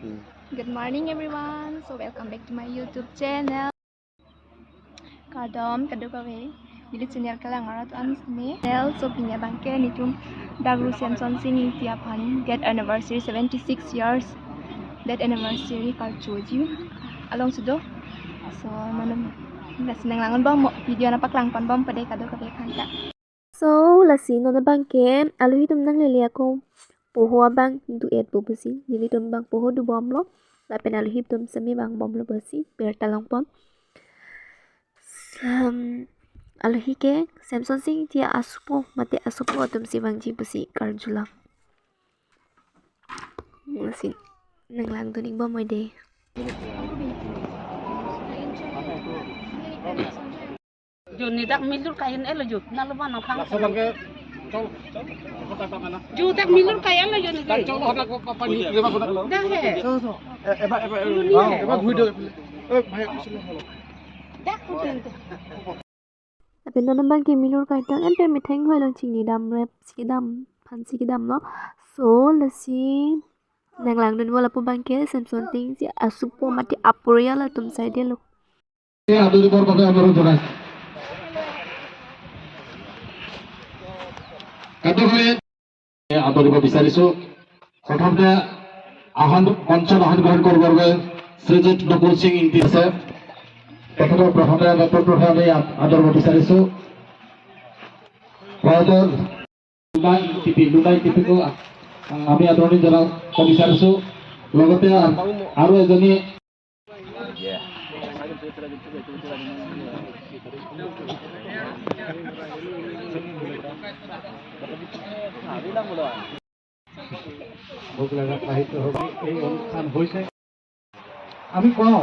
Good morning everyone. So welcome back to my YouTube channel. Kadom kadukawe. Jadi channel kalian ngarat ansme. So punya bangke nitum Dagru Samson sing tiapan get anniversary 76 years. That anniversary kalcuju. Along sudo. So manum seneng langon bang video napak langpan bang pada kadukawe kanta. So lasi nona bangke alu hitum nang lele ako poho abang duet bobusi nili tum bang poho du bom lo lapen alu hitum semi bang bom lo besi ber talang pom alu hike Samson sing tia asupo mate asupo tum si bang ji busi karjula lasi nang lang tuning bom ide Juni tak milur kain elo jut nalu mana kang jut tak milur kain elo juni dah he dah lapen nona bangke milur kaitang empe mitheng hoi long chingni dam rep sikidam phansi kidam lo so lasi nang lang dun wala po bangke Samson ting si asupo mate apuria la tum side lo আদরিব বিচাৰিছো প্ৰথমতে মঞ্চত আহ্বান গ্ৰহণ কৰিবৰ শ্ৰীযুত নকুল সিং ইন্দি আছে তেখেতৰ প্ৰথমতে নেতৃত্বত আমি আদৰিব বিচাৰিছো লুনাই টিপিকো আমি আদৰণি জনাব বিচাৰিছো লগতে আৰু এজনী আমি কওঁ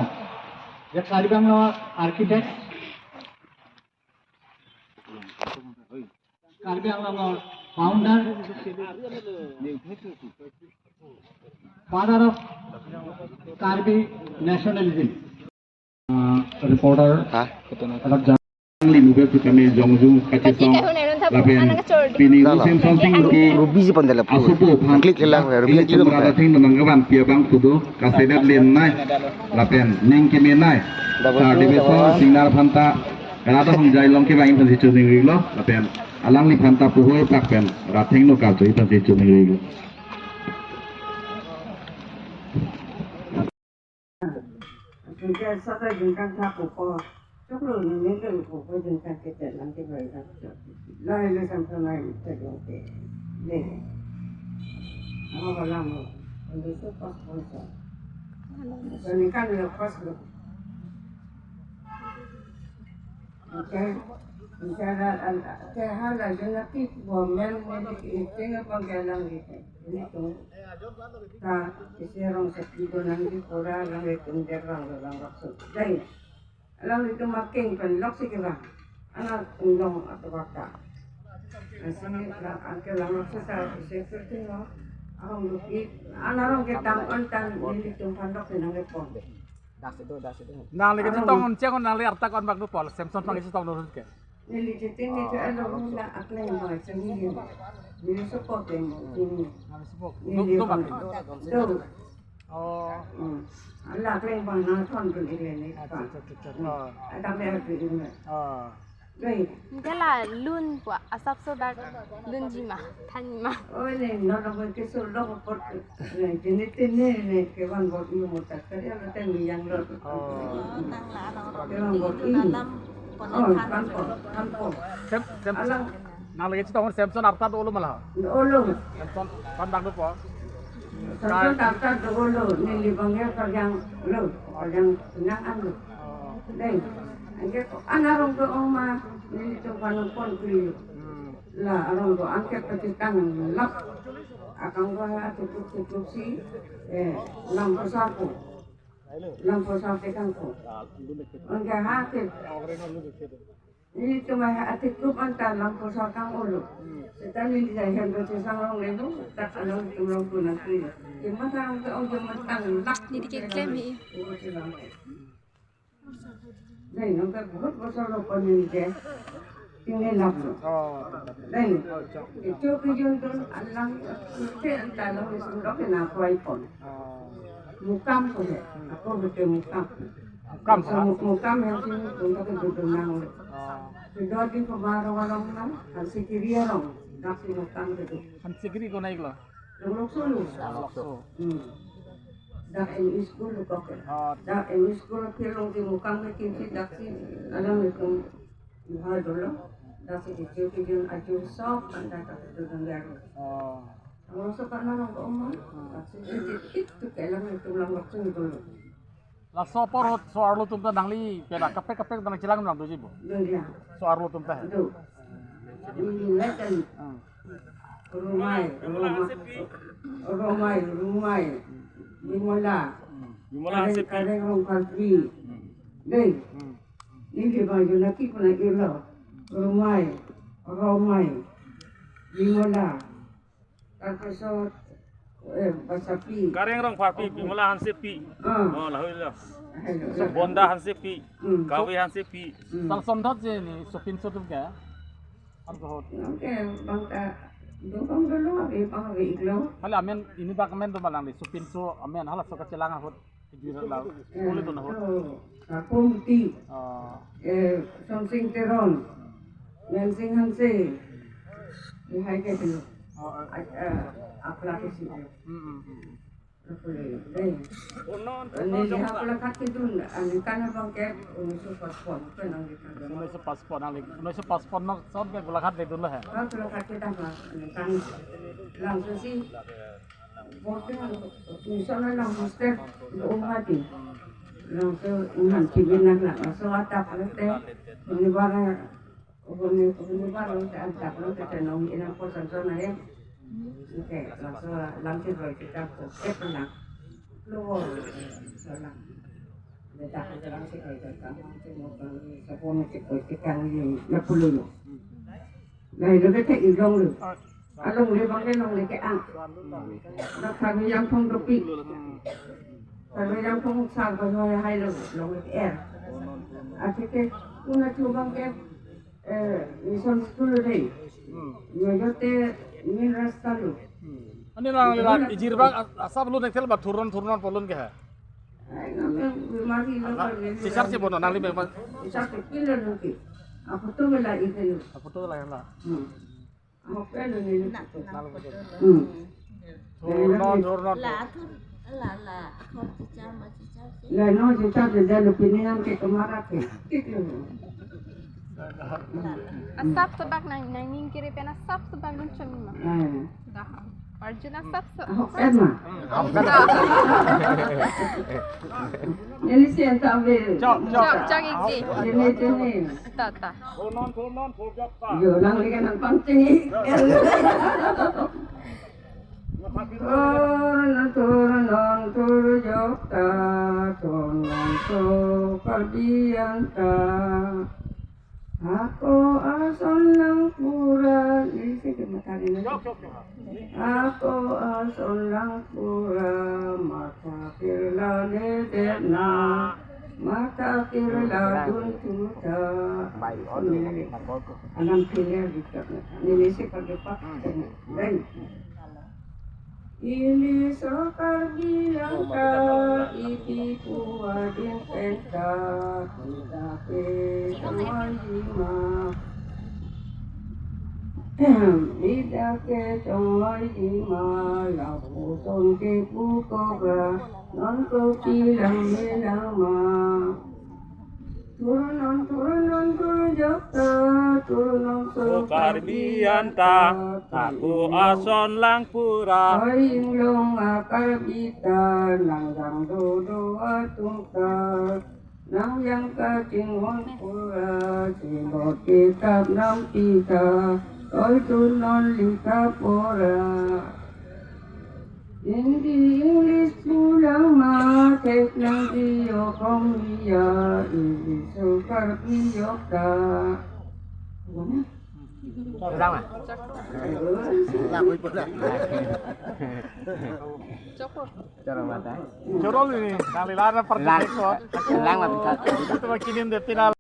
যে কাৰ্বি আংলঙৰ আৰ্কিটেক্ট কাৰ্বি আংলঙৰ ফাউণ্ডাৰ ফাদাৰ অফ কাৰ্বি নেশ্যনেলিজম reporter Limuga kami Jongjung Kacesong lapen pini Sim Sonsing Rubi pandala asupo klik lang Rubi kilo marating namanggaban piabang kudu kasedat lenai lapen neng kemenai sa dibeso signal phanta kanata hongjai longke bangin phansi chuning rilo lapen alang li phanta puhoi pakpen ratheng no kalchoi phansi chuning rilo Chúng ta dùng căn tháp của cô chúc rồi những cái của cô dùng căn cái trận làm cái vậy đó lại là làm sao này sẽ được để nó vào làm rồi còn cái số cost không sợ rồi những cái được cost được cái hai là chúng ta tiếp vào men cái bằng cái làm gì ini tuh ta isi orang sepi nanti orang yang itu orang maksud jadi orang itu makin penlok sih kira anak undang atau apa sini angker orang maksud saya seperti no orang luki anak orang kita ontan ini tuh pandok senang lepon nang lagi tu tong ceng on nang lagi arta kon bag tu pol Samson pang isi tong nurut ke ini jadi ini tu ada mula apa yang mau sendiri ini support yang ini ini bang tu oh Allah kalian bang nang thon tu ini ni bang ada mereka tu ini đây Thế là luôn của Asap Sodak luôn gì mà thanh mà ôi này nó là cái số đó một bột này chỉ nên tên này cái bằng bột yêu một tất cái là tên gì yang rồi cái bằng bột yêu nang lagi tu tong Samson arta tu ulu malah ulu Samson kon bag tu pol Samson arta tu ulu ni libangnya kerjang lu kerjang senang anu đây anh orang tu oma ni tu panu pon kiri lah orang tu angkat petikan lap akan gua tutup si lampu sapu kan ko angkat hati ini cuma hati tu antara lampu sapu ulu setan ini saya hendak sesang orang itu tak ada tu lampu nanti cuma orang tu orang mentang lap Đi đi klaim đi đây nó cái बहुत बड़ा लोग बने के tinggal lap đây cái chỗ cái dân tu Allah itu antara orang itu nak kuai pon mukam ko deh. Aku betul mukam. Mukam sah. Mukam yang sini untuk duduk nang. Sudah di kebaru-baru nang, hasil kiri orang. Dak si mukam itu. Han sigri ko naik lo. Lulus sulu. Lokso. Dak ini school kok. Dak ini school pilong di mukam ke kiri dak si alam itu. Mahal dulu. Dak si kecil aju sok anda tak duduk nang. Kalau sekarang orang ke rumah, itu kailangan itu lang waktu itu. La sopor soar lo tumta nangli pera kapek tanang cilang nang doji bo. Dia, Soar lo tumta. itu. Ini lekan. Rumai. Dimula kadang orang kasih. Deh. Ini baju laki pun lagi lo. Rumai. Dimula. Kapesot basapi. Kareng rong papi pimula hanse pi. Oh lahui lah. Bonda hanse pi. Kawi hanse pi. Tal sondot je ni sopin sotum ka. Argohot. Oke, bangka dukung dulu bang iklo. Hal amen ini bak amen to malang di sopin so amen hala so kacilang hot. Jira law. Boleh to na hot. Kakumti. Something teron. Yang hanse. Hai ke dulu. Aku lagi sih. Aku lagi. Ini aku lagi itu, ane kan abang ke unsur paspor, penang kita. Unsur paspor nak sound ke gulakat le dulu ha. Aku lagi kita mah, kan langsung sih. Bukan, misalnya langsung step umati, langsung umat cibinan lah, langsung atap nanti, ini barang antap nanti tenong inang kosan sana ya. Oke, langsung kita pernah keluar sana. Letak langsung kita mau sepuluh kita ini napuluh. Nah itu kita ilong lu. Along le bang long le ke ang. Nak kami yang pong dopi. Kami yang pong sang ko hoy hai lu long le ke. Asike una chubang ke mission school deh. Yoyote min rasta lu. Ani nang lihat ijir bang asap lu nektel bat turun polun ke ha. Ay ngame mari lu. Sisar si bono nang libe. Sisar ke kilo lu ke. Aku tu bela itu. Apa tu lah lah. Aku pelu ni. Turun. Lah no cicak dia lebih ni yang ke kemara ke. Asap sebab nang kiri pena asap sebab lucu mah. Dah. Arjun asap sebab. Emma. Ini sih entah apa. Cok iki. Ini. Ta. Turun pojok ta. Yo lang lagi nang pancing. Turun jokta, turun so perdianta. Aku ason lang pura, ini sih kematarin na. Aku ason lang pura, mata pirla nedena, mata pirla duntuta. Alam pilir dito. Ini sih kagepak. Dan ini sokar bilang ka iti kuwadin penta hidape tawajima hidake tawajima lapuson ke pukoga non ko bilang melama turun jokta turun Sokar bianta aku ason lang pura. Aying long akar kita nanggang dodo atungka nang yang kacingon pura sinot kitab nam kita toy tunon lika pura. Hindi English kulang matek ng diyo kong iya English sukar piyok ka. Sedang ah? Cara mata. Corol ini, kali lara pertekot. Lang lah bisa. Itu makinin dia final.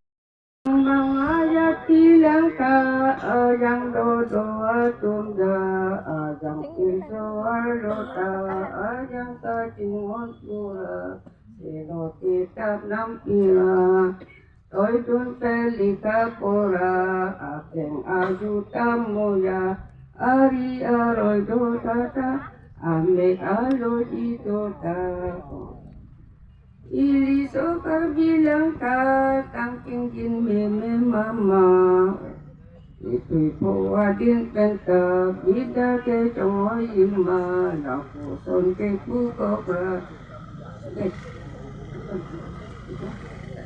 Ayat bilang ka, ayang dodo atunda, ayang suarota ajang kajingon pura sino kitab nampira toy dun pelika pura aking ajutam moya ari aroy dotata ambek alo dito tako iliso bilang ka tangking jin meme mama ito'y puwadin penta bida ke chongoy ima napuson ke puko pra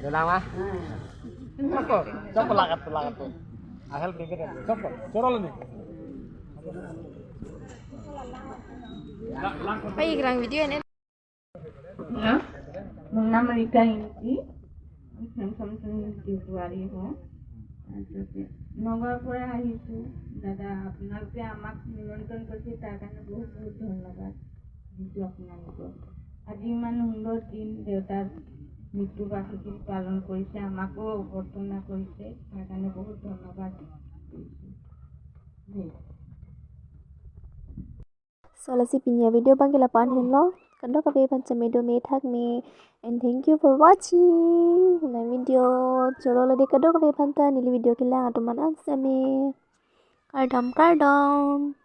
Dalang mah. Coba lakat tuh. Ahel pikir ya. Coba, corol nih. Baik, kerang video ini. Ya, Nona Mereka ini samsung Februari ho. নগৰ পৰা আহিছোঁ দাদা আপোনালোকে আমাক নিমন্ত্ৰণ কৰিছে তাৰ কাৰণে বহুত বহুত ধন্যবাদ দিছোঁ আপোনালোকক আজি ইমান সুন্দৰ দিন দেউতাৰ মৃত্যু বাৰ্ষিকী পালন কৰিছে আমাকো অভ্যৰ্থনা কৰিছে তাৰ কাৰণে বহুত ধন্যবাদ So let's see pinya video bang kelapan hello. Kando kape panca medo me thak me and thank you for watching my video. Choro lade kado kape panta nili video kila atuman ansame. Kardam.